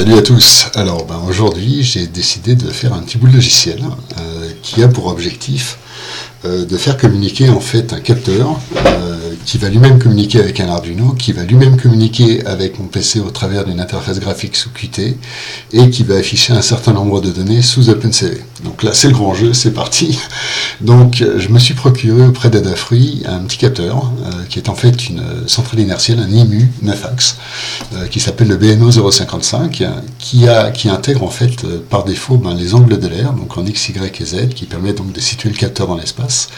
Salut à tous. Alors aujourd'hui j'ai décidé de faire un petit bout de logiciel qui a pour objectif de faire communiquer en fait un capteur qui va lui-même communiquer avec un Arduino, qui va lui-même communiquer avec mon PC au travers d'une interface graphique sous Qt et qui va afficher un certain nombre de données sous OpenCV. Donc là c'est le grand jeu, c'est parti. Donc je me suis procuré auprès d'Adafruit un petit capteur qui est en fait une centrale inertielle, un IMU 9 axes qui s'appelle le BNO 055 qui intègre en fait par défaut les angles de l'air, donc en X, Y et Z, qui permet donc de situer le capteur dans l'espace.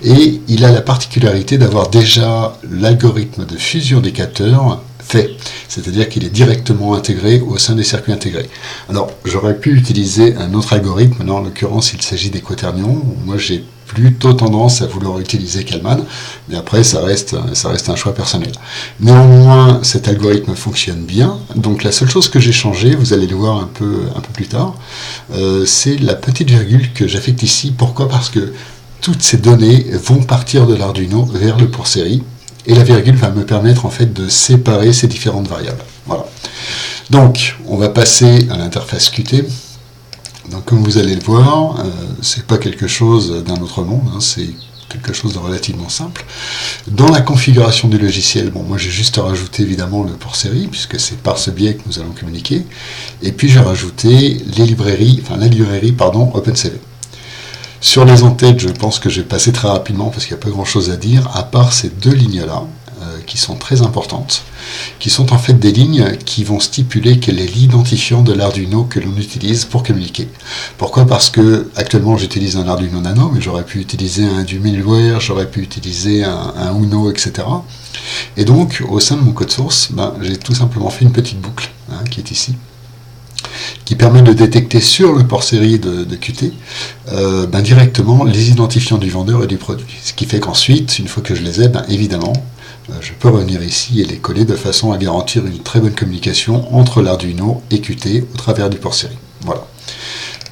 Et il a la particularité d'avoir déjà l'algorithme de fusion des capteurs fait, c'est-à-dire qu'il est directement intégré au sein des circuits intégrés. Alors j'aurais pu utiliser un autre algorithme, là en l'occurrence il s'agit des quaternions. Moi j'ai plutôt tendance à vouloir utiliser Kalman, mais après ça reste un choix personnel. Néanmoins cet algorithme fonctionne bien, donc la seule chose que j'ai changé, vous allez le voir un peu plus tard, c'est la petite virgule que j'affecte ici. Pourquoi? Parce que toutes ces données vont partir de l'Arduino vers le pour série, et la virgule va me permettre en fait de séparer ces différentes variables. Voilà. Donc, on va passer à l'interface Qt. Donc, comme vous allez le voir, c'est pas quelque chose d'un autre monde, hein, c'est quelque chose de relativement simple. Dans la configuration du logiciel, moi j'ai juste rajouté évidemment le pour série, puisque c'est par ce biais que nous allons communiquer, et puis j'ai rajouté la librairie OpenCV. Sur les en-têtes, je pense que je vais passer très rapidement parce qu'il n'y a pas grand-chose à dire, à part ces deux lignes-là, qui sont très importantes, qui sont en fait des lignes qui vont stipuler quel est l'identifiant de l'Arduino que l'on utilise pour communiquer. Pourquoi? Parce que actuellement j'utilise un Arduino Nano, mais j'aurais pu utiliser un du Milware, j'aurais pu utiliser un Uno, etc. Et donc, au sein de mon code source, j'ai tout simplement fait une petite boucle, qui est ici, qui permet de détecter sur le port série de Qt directement les identifiants du vendeur et du produit. Ce qui fait qu'ensuite, une fois que je les ai, évidemment, je peux revenir ici et les coller de façon à garantir une très bonne communication entre l'Arduino et Qt au travers du port série. Voilà.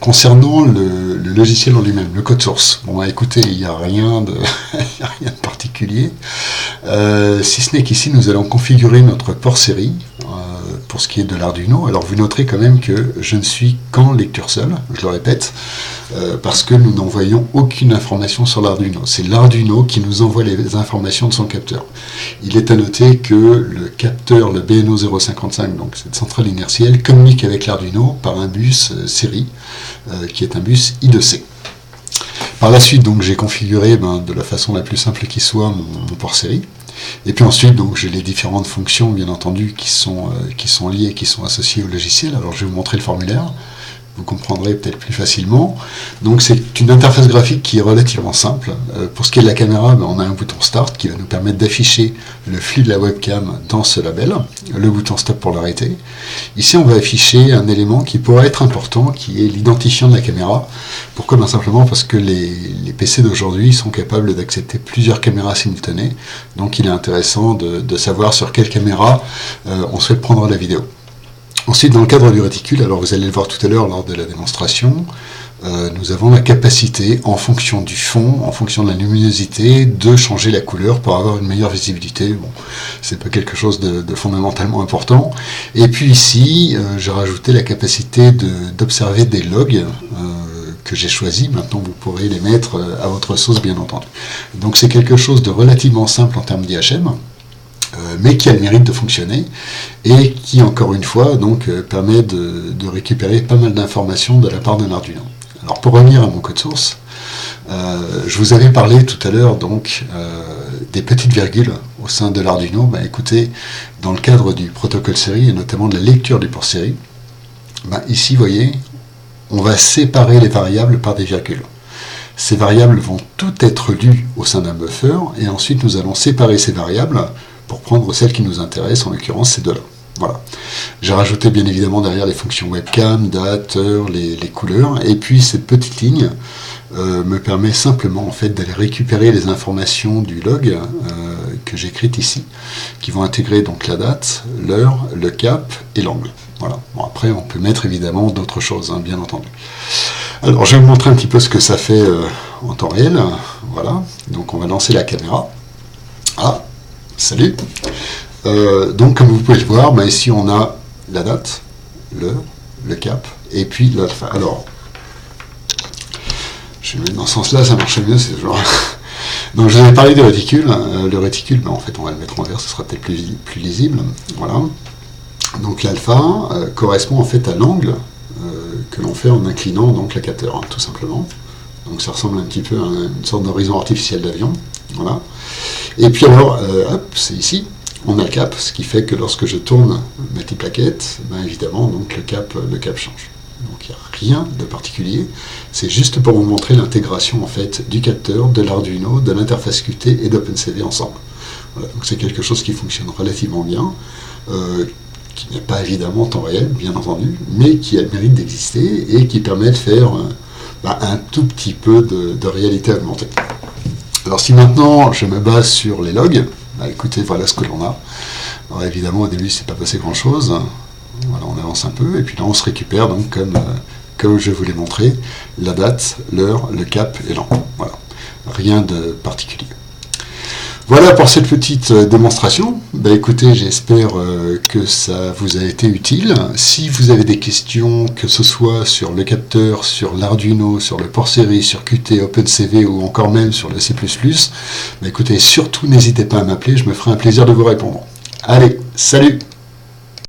Concernant le logiciel en lui-même, le code source, écoutez, il n'y a rien de particulier, si ce n'est qu'ici nous allons configurer notre port série pour ce qui est de l'Arduino. Alors vous noterez quand même que je ne suis qu'en lecture seule, je le répète, parce que nous n'envoyons aucune information sur l'Arduino. C'est l'Arduino qui nous envoie les informations de son capteur. Il est à noter que le capteur, le BNO 055, donc cette centrale inertielle, communique avec l'Arduino par un bus série, qui est un bus I2C. Par la suite, donc, j'ai configuré de la façon la plus simple qui soit mon port série. Et puis ensuite, donc, j'ai les différentes fonctions, bien entendu, qui sont liées, qui sont associées au logiciel. Alors, je vais vous montrer le formulaire. Vous comprendrez peut-être plus facilement. Donc c'est une interface graphique qui est relativement simple. Pour ce qui est de la caméra, on a un bouton Start qui va nous permettre d'afficher le flux de la webcam dans ce label, le bouton Stop pour l'arrêter. Ici on va afficher un élément qui pourrait être important, qui est l'identifiant de la caméra. Pourquoi? Simplement parce que les PC d'aujourd'hui sont capables d'accepter plusieurs caméras simultanées. Donc il est intéressant de savoir sur quelle caméra on souhaite prendre la vidéo. Ensuite, dans le cadre du réticule, alors vous allez le voir tout à l'heure lors de la démonstration, nous avons la capacité, en fonction du fond, en fonction de la luminosité, de changer la couleur pour avoir une meilleure visibilité. Bon, c'est pas quelque chose de fondamentalement important. Et puis ici, j'ai rajouté la capacité d'observer des logs que j'ai choisi. Maintenant, vous pourrez les mettre à votre sauce, bien entendu. Donc c'est quelque chose de relativement simple en termes d'IHM, mais qui a le mérite de fonctionner et qui, encore une fois, donc, permet de récupérer pas mal d'informations de la part d'un Arduino. Alors, pour revenir à mon code source, je vous avais parlé tout à l'heure donc des petites virgules au sein de l'Arduino. Écoutez, dans le cadre du protocole série et notamment de la lecture du port série, ici, vous voyez, on va séparer les variables par des virgules. Ces variables vont toutes être lues au sein d'un buffer et ensuite nous allons séparer ces variables pour prendre celles qui nous intéressent, en l'occurrence ces deux-là. Voilà. J'ai rajouté bien évidemment derrière les fonctions webcam, date, heure, les couleurs, et puis cette petite ligne me permet simplement en fait d'aller récupérer les informations du log que j'ai écrites ici, qui vont intégrer donc la date, l'heure, le cap et l'angle. Voilà. Bon, après on peut mettre évidemment d'autres choses, bien entendu. Alors je vais vous montrer un petit peu ce que ça fait en temps réel. Voilà. Donc on va lancer la caméra. Ah, salut. Donc comme vous pouvez le voir, ici on a la date, l'heure, le cap, et puis l'alpha. Alors, je vais le mettre dans ce sens-là, ça marche mieux, c'est genre... Donc je vous avais parlé du réticule. Le réticule, ben, en fait, on va le mettre en vert, ce sera peut-être plus lisible. Voilà. Donc l'alpha correspond en fait à l'angle que l'on fait en inclinant donc le capteur, hein, tout simplement. Donc ça ressemble un petit peu à une sorte d'horizon artificiel d'avion. Voilà. Et puis alors, hop, c'est ici, on a le cap, ce qui fait que lorsque je tourne ma petite plaquette, ben, évidemment, donc le cap change. Donc il n'y a rien de particulier, c'est juste pour vous montrer l'intégration en fait du capteur, de l'Arduino, de l'interface Qt et d'OpenCV ensemble. Voilà, donc c'est quelque chose qui fonctionne relativement bien, qui n'est pas évidemment en temps réel, bien entendu, mais qui a le mérite d'exister et qui permet de faire un tout petit peu de réalité augmentée. Alors si maintenant je me base sur les logs, bah, écoutez, voilà ce que l'on a. Alors évidemment au début c'est pas passé grand chose. Voilà, on avance un peu, et puis là on se récupère donc comme je vous l'ai montré, la date, l'heure, le cap et l'an. Voilà, rien de particulier. Voilà pour cette petite démonstration. Bah, écoutez, j'espère que ça vous a été utile. Si vous avez des questions, que ce soit sur le capteur, sur l'Arduino, sur le port série, sur Qt, OpenCV ou encore même sur le C++, bah, écoutez, surtout n'hésitez pas à m'appeler, je me ferai un plaisir de vous répondre. Allez, salut!